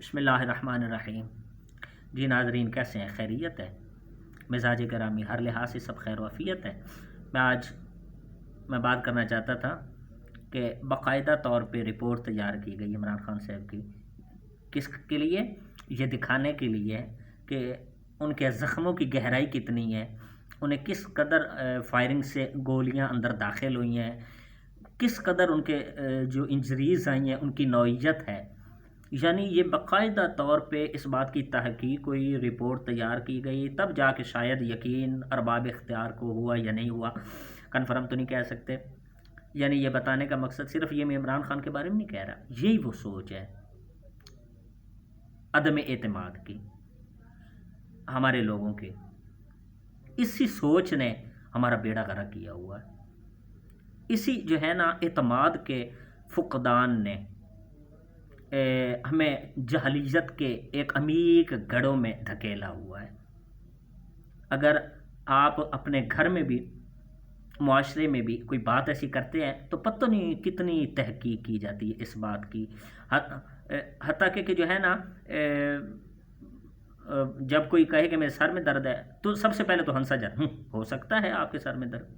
بسم اللہ الرحمن الرحیم۔ جی ناظرین، کیسے ہیں؟ خیریت ہے؟ مزاج گرامی ہر لحاظ سے سب خیر و عافیت ہے۔ میں بات کرنا چاہتا تھا کہ باقاعدہ طور پہ رپورٹ تیار کی گئی عمران خان صاحب کی، کس کے لیے؟ یہ دکھانے کے لیے کہ ان کے زخموں کی گہرائی کتنی ہے، انہیں کس قدر فائرنگ سے گولیاں اندر داخل ہوئی ہیں، کس قدر ان کے جو انجریز آئی ہیں ان کی نوعیت ہے۔ یعنی یہ باقاعدہ طور پہ اس بات کی تحقیق ہوئی، رپورٹ تیار کی گئی، تب جا کے شاید یقین ارباب اختیار کو ہوا یا نہیں ہوا، کنفرم تو نہیں کہہ سکتے۔ یعنی یہ بتانے کا مقصد صرف یہ میں عمران خان کے بارے میں نہیں کہہ رہا، یہی وہ سوچ ہے عدم اعتماد کی ہمارے لوگوں کی۔ اسی سوچ نے ہمارا بیڑا غرق کیا ہوا ہے، اسی جو ہے نا اعتماد کے فقدان نے ہمیں جہلیت کے ایک عمیق گڑھوں میں دھکیلا ہوا ہے۔ اگر آپ اپنے گھر میں بھی، معاشرے میں بھی کوئی بات ایسی کرتے ہیں تو پتہ نہیں کتنی تحقیق کی جاتی ہے اس بات کی، حتیٰ کہ جو ہے نا جب کوئی کہے کہ میرے سر میں درد ہے تو سب سے پہلے تو ہنسا جاتا، ہو سکتا ہے آپ کے سر میں درد،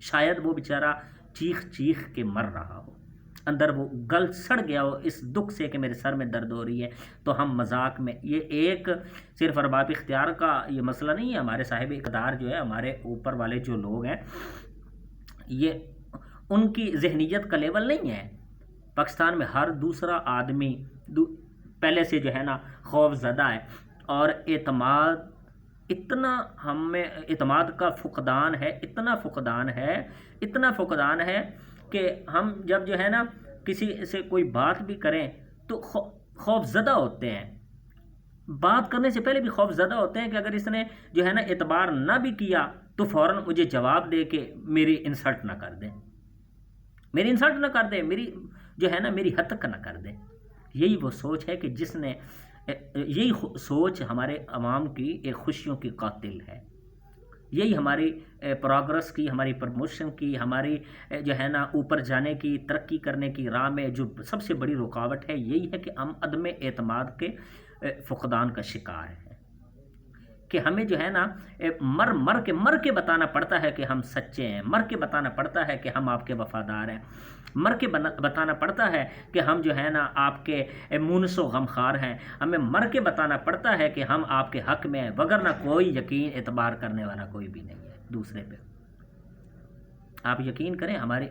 شاید وہ بیچارہ چیخ چیخ کے مر رہا ہو، اندر وہ گل سڑ گیا ہو اس دکھ سے کہ میرے سر میں درد ہو رہی ہے، تو ہم مذاق میں، یہ ایک صرف ارباب اختیار کا یہ مسئلہ نہیں ہے، ہمارے صاحب اقتدار جو ہے، ہمارے اوپر والے جو لوگ ہیں، یہ ان کی ذہنیت کا لیول نہیں ہے۔ پاکستان میں ہر دوسرا آدمی پہلے سے جو ہے نا خوف زدہ ہے، اور اعتماد اتنا ہمیں اعتماد کا فقدان ہے، اتنا فقدان ہے کہ ہم جب جو ہے نا کسی سے کوئی بات بھی کریں تو خوف زدہ ہوتے ہیں، بات کرنے سے پہلے بھی خوف زدہ ہوتے ہیں کہ اگر اس نے جو ہے نا اعتبار نہ بھی کیا تو فوراً مجھے جواب دے کے میری انسلٹ نہ کر دیں، میری جو ہے نا میری ہتک نہ کر دیں۔ یہی وہ سوچ ہے کہ جس نے یہی سوچ ہمارے عوام کی ایک خوشیوں کی قاتل ہے، یہی ہماری پروگرس کی، ہماری پروموشن کی، ہماری جو ہے نا اوپر جانے کی، ترقی کرنے کی راہ میں جو سب سے بڑی رکاوٹ ہے، یہی ہے کہ ہم عدم اعتماد کے فقدان کا شکار ہیں، کہ ہمیں جو ہے نا مر کے بتانا پڑتا ہے کہ ہم سچے ہیں، مر کے بتانا پڑتا ہے کہ ہم آپ کے وفادار ہیں، مر کے بتانا پڑتا ہے کہ ہم جو ہے نا آپ کے مونس و غمخوار ہیں، ہمیں مر کے بتانا پڑتا ہے کہ ہم آپ کے حق میں ہیں، وگرنہ کوئی یقین اعتبار کرنے والا کوئی بھی نہیں ہے دوسرے پہ۔ آپ یقین کریں، ہماری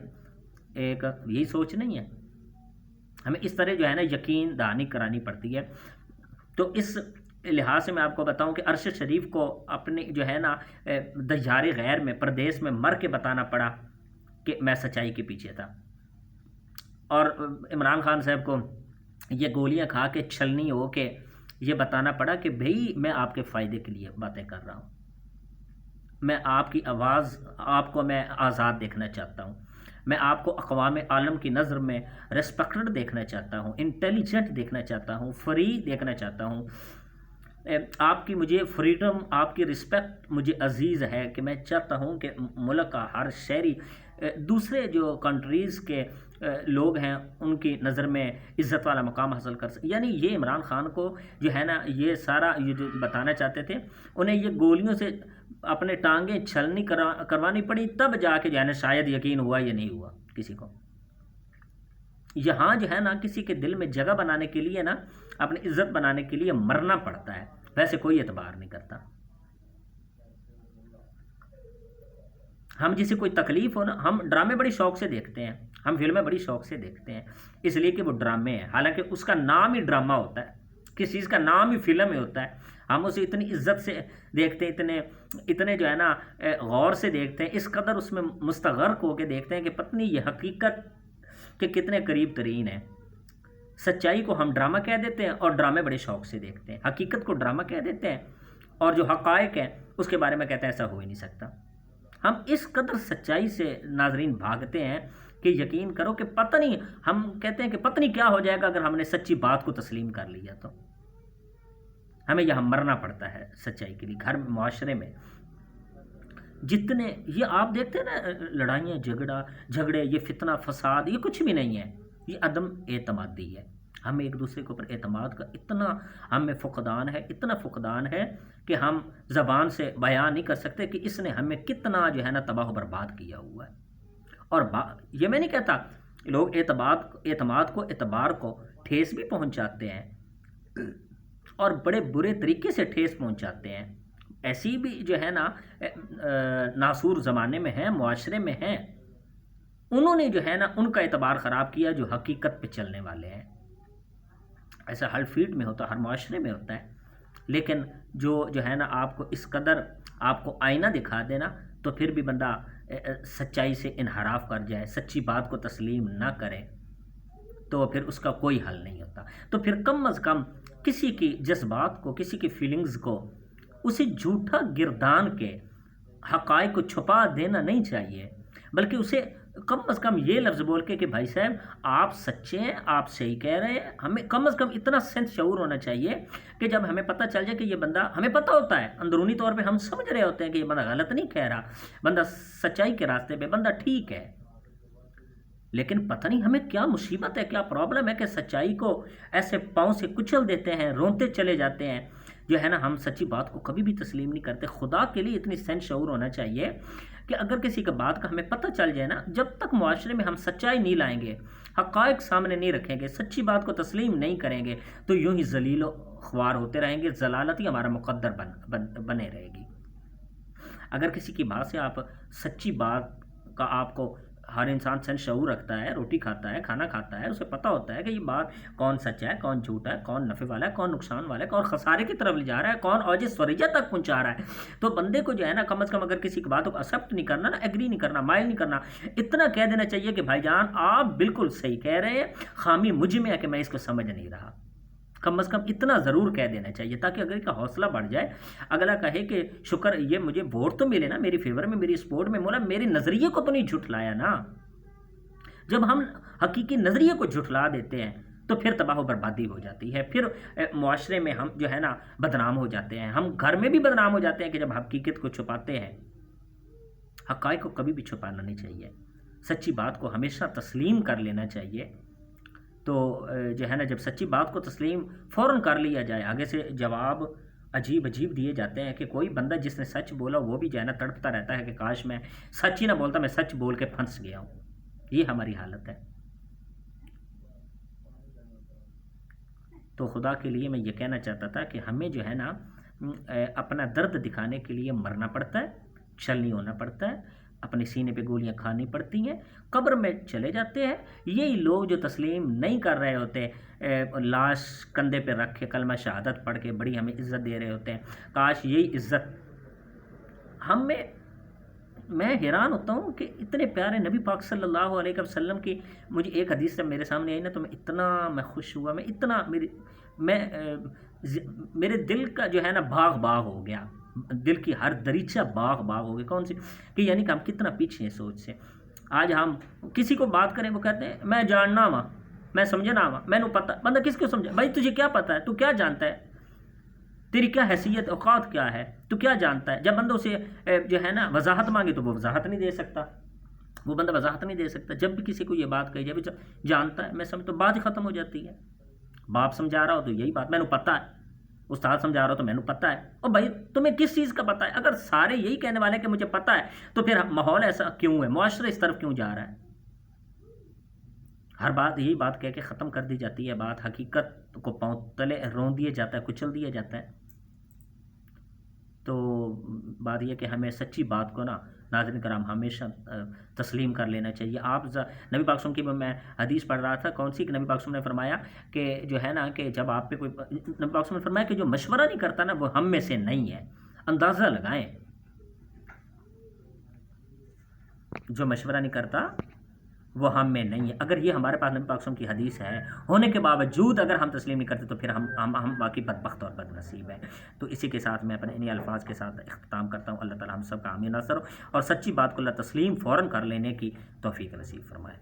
ایک یہی سوچ نہیں ہے، ہمیں اس طرح جو ہے نا یقین دہانی کرانی پڑتی ہے۔ تو اس لحاظ سے میں آپ کو بتاؤں کہ ارشد شریف کو اپنی جو ہے نا دیار غیر میں، پردیس میں مر کے بتانا پڑا کہ میں سچائی کے پیچھے تھا، اور عمران خان صاحب کو یہ گولیاں کھا کے چھلنی ہو کے یہ بتانا پڑا کہ بھئی میں آپ کے فائدے کے لیے باتیں کر رہا ہوں، میں آپ کی آواز، آپ کو میں آزاد دیکھنا چاہتا ہوں، میں آپ کو اقوام عالم کی نظر میں ریسپیکٹڈ دیکھنا چاہتا ہوں، انٹیلیجنٹ دیکھنا چاہتا ہوں، فری دیکھنا چاہتا ہوں، آپ کی مجھے فریڈم، آپ کی رسپیکٹ مجھے عزیز ہے، کہ میں چاہتا ہوں کہ ملک کا ہر شہری دوسرے جو کنٹریز کے لوگ ہیں ان کی نظر میں عزت والا مقام حاصل کر سکے۔ یعنی یہ عمران خان کو جو ہے نا یہ سارا یہ جو بتانا چاہتے تھے، انہیں یہ گولیوں سے اپنے ٹانگیں چھلنی کروانی پڑی، تب جا کے جو ہے نا شاید یقین ہوا یا نہیں ہوا کسی کو۔ یہاں جو ہے نا کسی کے دل میں جگہ بنانے کے لیے نا، اپنی عزت بنانے کے لیے مرنا پڑتا ہے، ویسے کوئی اعتبار نہیں کرتا۔ ہم جسے کوئی تکلیف ہو نا، ہم ڈرامے بڑی شوق سے دیکھتے ہیں، ہم فلمیں بڑی شوق سے دیکھتے ہیں، اس لیے کہ وہ ڈرامے ہیں، حالانکہ اس کا نام ہی ڈرامہ ہوتا ہے، کس چیز کا نام ہی فلم ہی ہوتا ہے، ہم اسے اتنی عزت سے دیکھتے ہیں، اتنے جو ہے نا غور سے دیکھتے ہیں، اس قدر اس میں مستغرق ہو کے دیکھتے ہیں کہ پتنی یہ حقیقت کے کتنے قریب ترین ہیں۔ سچائی کو ہم ڈرامہ کہہ دیتے ہیں اور ڈرامے بڑے شوق سے دیکھتے ہیں، حقیقت کو ڈرامہ کہہ دیتے ہیں، اور جو حقائق ہیں اس کے بارے میں کہتے ہیں ایسا ہو ہی نہیں سکتا۔ ہم اس قدر سچائی سے ناظرین بھاگتے ہیں کہ یقین کرو کہ پتہ نہیں، ہم کہتے ہیں کہ پتہ نہیں کیا ہو جائے گا اگر ہم نے سچی بات کو تسلیم کر لیا، تو ہمیں یہاں مرنا پڑتا ہے سچائی کے لیے۔ گھر میں، معاشرے میں جتنے یہ آپ دیکھتے ہیں نا لڑائیاں، جھگڑے، یہ فتنہ فساد، یہ کچھ بھی نہیں ہے، یہ عدم اعتمادی ہے، ہمیں ایک دوسرے کے اوپر اعتماد کا اتنا ہم میں فقدان ہے، اتنا فقدان ہے کہ ہم زبان سے بیان نہیں کر سکتے کہ اس نے ہمیں کتنا جو ہے نا تباہ و برباد کیا ہوا ہے۔ اور یہ میں نہیں کہتا، لوگ اعتماد کو، اعتبار کو ٹھیس بھی پہنچاتے ہیں اور بڑے برے طریقے سے ٹھیس پہنچاتے ہیں، ایسی بھی جو ہے نا ناسور زمانے میں ہیں، معاشرے میں ہیں، انہوں نے جو ہے نا ان کا اعتبار خراب کیا جو حقیقت پہ چلنے والے ہیں۔ ایسا ہر فیلڈ میں ہوتا ہے، ہر معاشرے میں ہوتا ہے، لیکن جو ہے نا آپ کو اس قدر آپ کو آئینہ دکھا دینا تو پھر بھی بندہ سچائی سے انحراف کر جائے، سچی بات کو تسلیم نہ کرے تو پھر اس کا کوئی حل نہیں ہوتا۔ تو پھر کم از کم کسی کی جذبات کو، کسی کی فیلنگز کو اسے جھوٹا گردان کے حقائق کو چھپا دینا نہیں چاہیے، بلکہ اسے کم از کم یہ لفظ بول کے کہ بھائی صاحب آپ سچے ہیں، آپ صحیح کہہ رہے ہیں۔ ہمیں کم از کم اتنا سینس شعور ہونا چاہیے کہ جب ہمیں پتہ چل جائے کہ یہ بندہ، ہمیں پتہ ہوتا ہے اندرونی طور پہ ہم سمجھ رہے ہوتے ہیں کہ یہ بندہ غلط نہیں کہہ رہا، بندہ سچائی کے راستے پہ، بندہ ٹھیک ہے، لیکن پتہ نہیں ہمیں کیا مصیبت ہے، کیا پرابلم ہے کہ سچائی کو ایسے پاؤں سے کچل دیتے ہیں، رونتے چلے جاتے ہیں، جو ہے نا ہم سچی بات کو کبھی بھی تسلیم نہیں کرتے۔ خدا کے لیے اتنی سینس شعور ہونا چاہیے کہ اگر کسی کا بات کا ہمیں پتہ چل جائے نا، جب تک معاشرے میں ہم سچائی نہیں لائیں گے، حقائق سامنے نہیں رکھیں گے، سچی بات کو تسلیم نہیں کریں گے، تو یوں ہی ذلیل و خوار ہوتے رہیں گے، ضلالت ہی ہمارا مقدر بنے رہے گی۔ اگر کسی کی بات سے آپ سچی بات کا، آپ کو ہر انسان سینس شعور رکھتا ہے، روٹی کھاتا ہے، کھانا کھاتا ہے، اسے پتہ ہوتا ہے کہ یہ بات کون سچ ہے، کون جھوٹا ہے، کون نفع والا ہے، کون نقصان والا ہے، کون خسارے کی طرف لے جا رہا ہے، کون اوج سوریہ تک پہنچا رہا ہے، تو بندے کو جو ہے نا کم از کم اگر کسی کی بات کو ایکسیپٹ نہیں کرنا نا، ایگری نہیں کرنا، مائل نہیں کرنا، اتنا کہہ دینا چاہیے کہ بھائی جان آپ بالکل صحیح کہہ رہے ہیں، خامی مجھ میں ہے کہ میں اس کو سمجھ نہیں رہا۔ کم از کم اتنا ضرور کہہ دینا چاہیے تاکہ اگر کا حوصلہ بڑھ جائے، اگلا کہے کہ شکر یہ مجھے ووٹ تو ملے نا میری فیور میں، میری سپورٹ میں، مولا میرے نظریے کو تو نہیں جھٹلایا نا۔ جب ہم حقیقی نظریے کو جھٹلا دیتے ہیں تو پھر تباہ و بربادی ہو جاتی ہے، پھر معاشرے میں ہم جو ہے نا بدنام ہو جاتے ہیں، ہم گھر میں بھی بدنام ہو جاتے ہیں کہ جب حقیقت کو چھپاتے ہیں۔ حقائق کو کبھی بھی چھپانا نہیں چاہیے، سچی بات کو ہمیشہ تسلیم کر لینا چاہیے۔ تو جو ہے نا جب سچی بات کو تسلیم فوراً کر لیا جائے، آگے سے جواب عجیب عجیب دیے جاتے ہیں کہ کوئی بندہ جس نے سچ بولا وہ بھی جو ہے نا تڑپتا رہتا ہے کہ کاش میں سچ ہی نہ بولتا، میں سچ بول کے پھنس گیا ہوں۔ یہ ہماری حالت ہے۔ تو خدا کے لیے میں یہ کہنا چاہتا تھا کہ ہمیں جو ہے نا اپنا درد دکھانے کے لیے مرنا پڑتا ہے، چھلنی ہونا پڑتا ہے، اپنے سینے پہ گولیاں کھانی پڑتی ہیں، قبر میں چلے جاتے ہیں۔ یہی لوگ جو تسلیم نہیں کر رہے ہوتے، لاش کندھے پہ رکھ کے کلمہ شہادت پڑھ کے بڑی ہمیں عزت دے رہے ہوتے ہیں، کاش یہی عزت ہمیں، میں حیران ہوتا ہوں کہ اتنے پیارے نبی پاک صلی اللہ علیہ وسلم کی مجھے ایک حدیث جب میرے سامنے آئی نا تو میں خوش ہوا، میرے دل کا جو ہے نا باغ ہو گیا، دل کی ہر دریچہ باغ ہو گئی۔ کون سی کہ یعنی کہ ہم کتنا پیچھے ہیں سوچ سے۔ آج ہم کسی کو بات کریں وہ کہتے ہیں میں جاننا ہوا، میں سمجھنا ہوا، میں نے پتہ، بندہ کس کو سمجھا؟ بھائی تجھے کیا پتہ ہے؟ تو کیا جانتا ہے؟ تیری کیا حیثیت، اوقات کیا ہے؟ تو کیا جانتا ہے؟ جب بندہ اسے جو ہے نا وضاحت مانگے تو وہ وضاحت نہیں دے سکتا، وہ بندہ وضاحت نہیں دے سکتا۔ جب بھی کسی کو یہ بات کہی جائے جانتا ہے، میں سمجھ، تو بات ہی ختم ہو جاتی ہے۔ باپ سمجھا رہا ہو تو یہی بات، میں نے پتہ ہے، استاد سمجھا رہا ہو تو میں نے پتہ ہے۔ اور بھائی تمہیں کس چیز کا پتہ ہے؟ اگر سارے یہی کہنے والے کہ مجھے پتہ ہے تو پھر ماحول ایسا کیوں ہے، معاشرہ اس طرف کیوں جا رہا ہے؟ ہر بات یہی بات کہہ کے ختم کر دی جاتی ہے، بات حقیقت کو پاؤں تلے رون دیا جاتا ہے، کچل دیا جاتا ہے۔ تو بات یہ کہ ہمیں سچی بات کو نا ناظرین کرام ہمیشہ تسلیم کر لینا چاہیے۔ آپ نبی پاک صلی اللہ علیہ وسلم کی میں حدیث پڑھ رہا تھا، کون سی کہ نبی پاک صلی اللہ علیہ وسلم نے فرمایا کہ جو ہے نا کہ جب آپ پہ کوئی، نبی پاک صلی اللہ علیہ وسلم نے فرمایا کہ جو مشورہ نہیں کرتا نا وہ ہم میں سے نہیں ہے۔ اندازہ لگائیں، جو مشورہ نہیں کرتا وہ ہم میں نہیں ہے۔ اگر یہ ہمارے پاس نبی پاک صلی اللہ علیہ وسلم کی حدیث ہے ہونے کے باوجود اگر ہم تسلیم نہیں کرتے تو پھر ہم باقی بدبخت اور بد نصیب ہیں۔ تو اسی کے ساتھ میں اپنے انہی الفاظ کے ساتھ اختتام کرتا ہوں۔ اللہ تعالی ہم سب کا حامی ناصر ہو اور سچی بات کو اللہ تسلیم فوراً کر لینے کی توفیق نصیب فرمائے۔